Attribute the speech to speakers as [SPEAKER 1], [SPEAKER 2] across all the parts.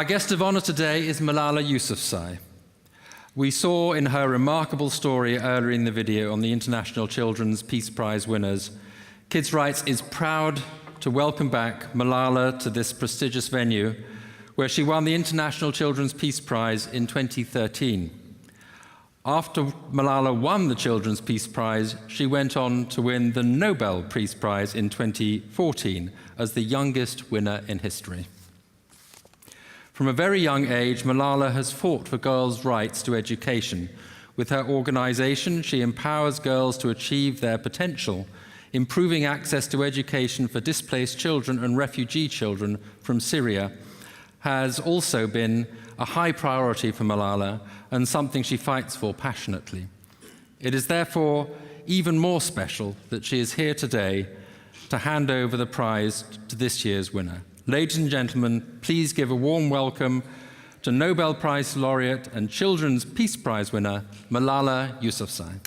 [SPEAKER 1] Our guest of honor today is Malala Yousafzai. We saw in her remarkable story earlier in the video on the International Children's Peace Prize winners. Kids' Rights is proud to welcome back Malala to this prestigious venue, where she won the International Children's Peace Prize in 2013. After Malala won the Children's Peace Prize, she went on to win the Nobel Peace Prize in 2014 as the youngest winner in history. From a very young age, Malala has fought for girls' rights to education. With her organization, she empowers girls to achieve their potential, improving access to education for displaced children and refugee children from Syria has also been a high priority for Malala and something she fights for passionately. It is therefore even more special that she is here today to hand over the prize to this year's winner. Ladies and gentlemen, please give a warm welcome to Nobel Prize laureate and Children's Peace Prize winner, Malala Yousafzai.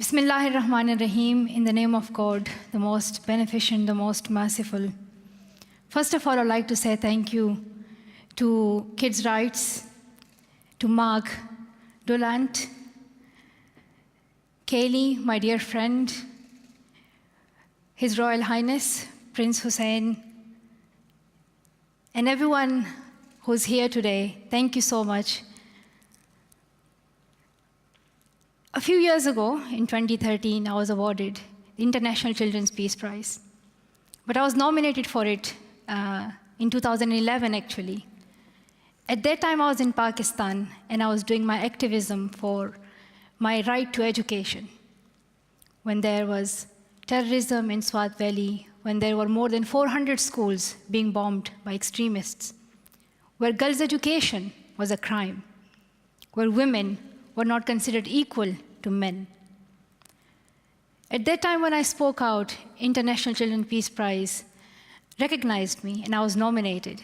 [SPEAKER 2] Bismillahirrahmanirrahim, in the name of God, the most beneficent, the most merciful. First of all, I'd like to say thank you to Kids' Rights, to Mark Dolant, Kaylee, my dear friend, His Royal Highness, Prince Hussein, and everyone who's here today. Thank you so much. A few years ago, in 2013, I was awarded the International Children's Peace Prize. But I was nominated for it in 2011, actually. At that time, I was in Pakistan, and I was doing my activism for my right to education. When there was terrorism in Swat Valley, when there were more than 400 schools being bombed by extremists, where girls' education was a crime, where women were not considered equal to men. At that time when I spoke out, International Children's Peace Prize recognized me and I was nominated.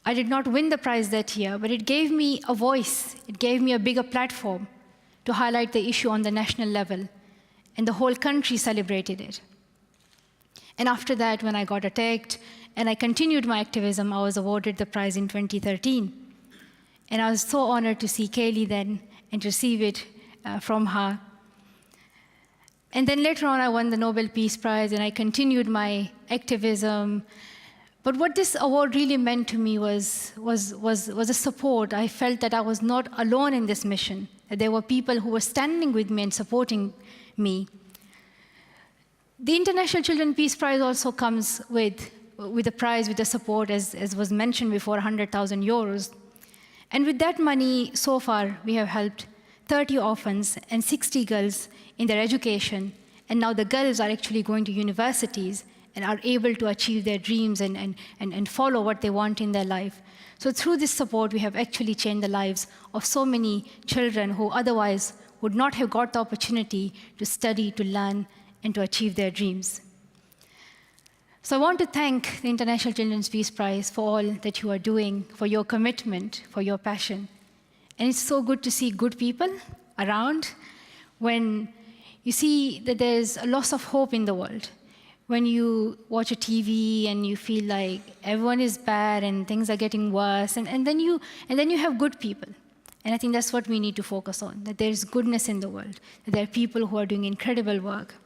[SPEAKER 2] I did not win the prize that year, but it gave me a voice. It gave me a bigger platform to highlight the issue on the national level, and the whole country celebrated it. And after that, when I got attacked and I continued my activism, I was awarded the prize in 2013. And I was so honored to see Kaylee then and receive it from her. And then later on, I won the Nobel Peace Prize, and I continued my activism. But what this award really meant to me was a support. I felt that I was not alone in this mission, that there were people who were standing with me and supporting me. The International Children's Peace Prize also comes with a prize, with the support, as was mentioned before, 100,000 euros. And with that money, so far, we have helped 30 orphans and 60 girls in their education. And now the girls are actually going to universities and are able to achieve their dreams and follow what they want in their life. So through this support, we have actually changed the lives of so many children who otherwise would not have got the opportunity to study, to learn, and to achieve their dreams. So I want to thank the International Children's Peace Prize for all that you are doing, for your commitment, for your passion. And it's so good to see good people around when you see that there's a loss of hope in the world. When you watch a TV and you feel like everyone is bad and things are getting worse, and then you have good people. And I think that's what we need to focus on, that there's goodness in the world, that there are people who are doing incredible work.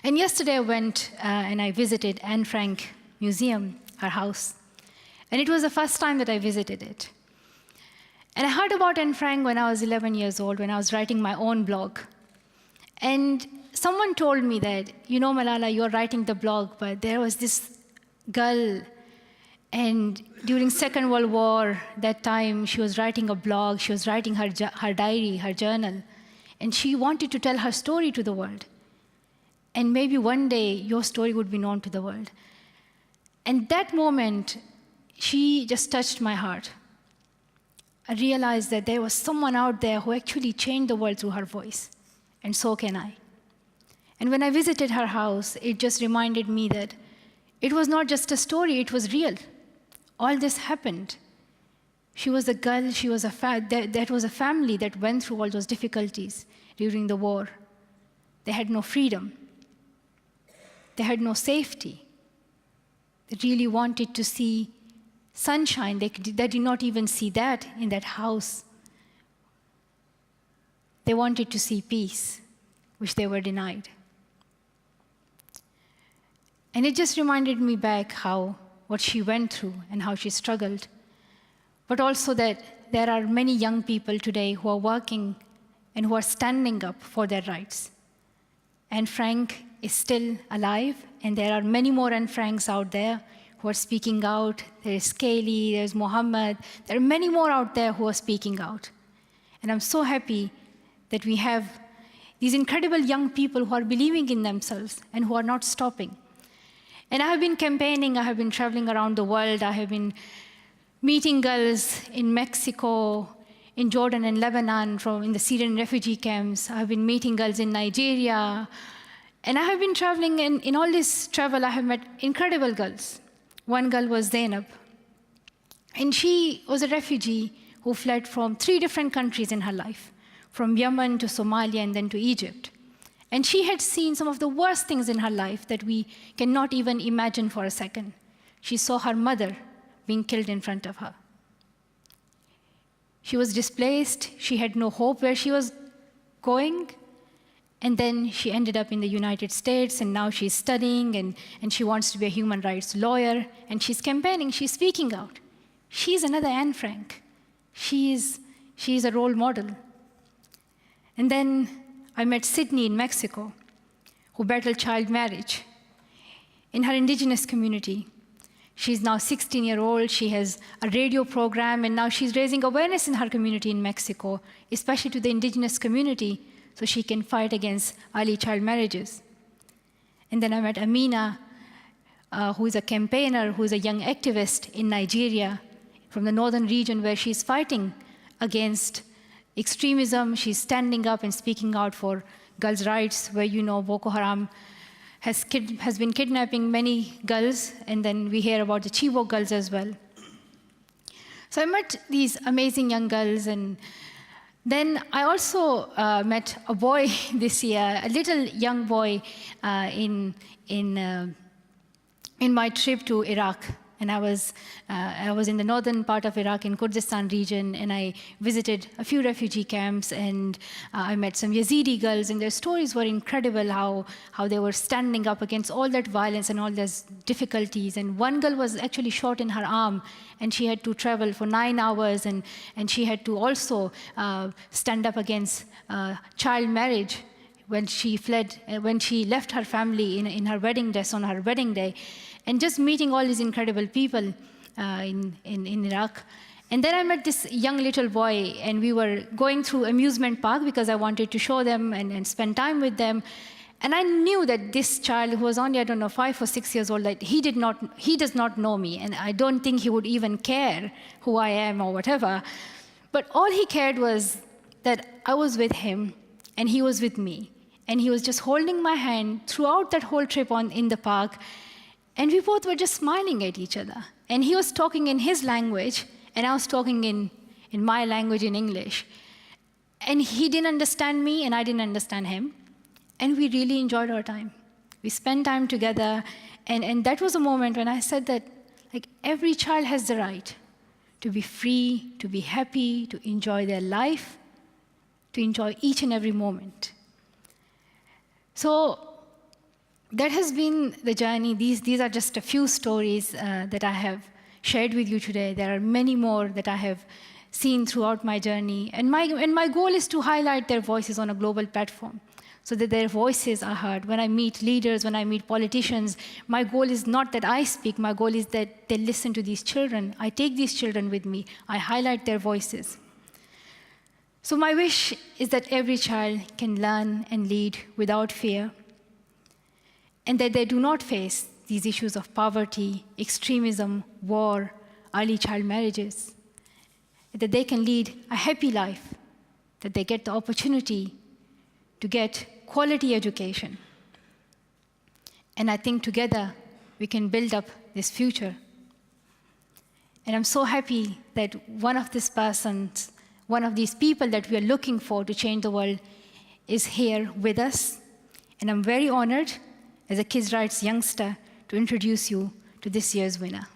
[SPEAKER 2] And yesterday I went and I visited Anne Frank Museum, her house. And it was the first time that I visited it. And I heard about Anne Frank when I was 11 years old, when I was writing my own blog. And someone told me that, you know, Malala, you're writing the blog, but there was this girl, and during Second World War, that time, she was writing a blog, she was writing her diary, her journal, and she wanted to tell her story to the world. And maybe one day, your story would be known to the world. And that moment, she just touched my heart. I realized that there was someone out there who actually changed the world through her voice, and so can I. And when I visited her house, it just reminded me that it was not just a story, it was real. all this happened. She was a girl, she was that was a family that went through all those difficulties during the war. They had no freedom. They had no safety. They really wanted to see sunshine. They did not even see that in that house. They wanted to see peace, which they were denied. And it just reminded me back what she went through and how she struggled. But also that there are many young people today who are working and who are standing up for their rights. Anne Frank is still alive, and there are many more Anne Franks out there who are speaking out. There's Kaylee, there's Mohammed. There are many more out there who are speaking out. And I'm so happy that we have these incredible young people who are believing in themselves and who are not stopping. And I have been campaigning, I have been traveling around the world, I have been meeting girls in Mexico, in Jordan and Lebanon, in the Syrian refugee camps. I have been meeting girls in Nigeria. And I have been traveling, and in all this travel, I have met incredible girls. One girl was Zainab. And she was a refugee who fled from 3 different countries in her life, from Yemen to Somalia and then to Egypt. And she had seen some of the worst things in her life that we cannot even imagine for a second. She saw her mother being killed in front of her. She was displaced. She had no hope where she was going. And then she ended up in the United States, and now she's studying, and she wants to be a human rights lawyer, and she's campaigning, she's speaking out. She's another Anne Frank. She's a role model. And then I met Sydney in Mexico, who battled child marriage in her indigenous community. She's now 16-year-old, she has a radio program, and now she's raising awareness in her community in Mexico, especially to the indigenous community, so she can fight against early child marriages. And then I met Amina, who is a campaigner, who is a young activist in Nigeria, from the northern region, where she's fighting against extremism. She's standing up and speaking out for girls' rights, where Boko Haram has been kidnapping many girls, and then we hear about the Chibok girls as well. So I met these amazing young girls, and then I also met a boy this year, a little young boy in my trip to Iraq. And I was in the northern part of Iraq, in Kurdistan region, and I visited a few refugee camps, and I met some Yazidi girls, and their stories were incredible, how they were standing up against all that violence and all those difficulties. And one girl was actually shot in her arm, and she had to travel for 9 hours, and she had to also stand up against child marriage when she left her family in her wedding dress on her wedding day. And just meeting all these incredible people in Iraq. And then I met this young little boy, and we were going through amusement park because I wanted to show them and spend time with them. And I knew that this child, who was only, 5 or 6 years old, that he does not know me, and I don't think he would even care who I am or whatever. But all he cared was that I was with him, and he was with me. And he was just holding my hand throughout that whole trip in the park. And we both were just smiling at each other. And he was talking in his language, and I was talking in my language, in English. And he didn't understand me, and I didn't understand him. And we really enjoyed our time. We spent time together, and that was a moment when I said that, every child has the right to be free, to be happy, to enjoy their life, to enjoy each and every moment. So that has been the journey. These are just a few stories that I have shared with you today. There are many more that I have seen throughout my journey. And my goal is to highlight their voices on a global platform so that their voices are heard. When I meet leaders, when I meet politicians, my goal is not that I speak. My goal is that they listen to these children. I take these children with me. I highlight their voices. So my wish is that every child can learn and lead without fear, and that they do not face these issues of poverty, extremism, war, early child marriages, that they can lead a happy life, that they get the opportunity to get quality education. And I think together we can build up this future. And I'm so happy that one of these persons, one of these people that we are looking for to change the world is here with us. And I'm very honored as a kids' rights youngster to introduce you to this year's winner.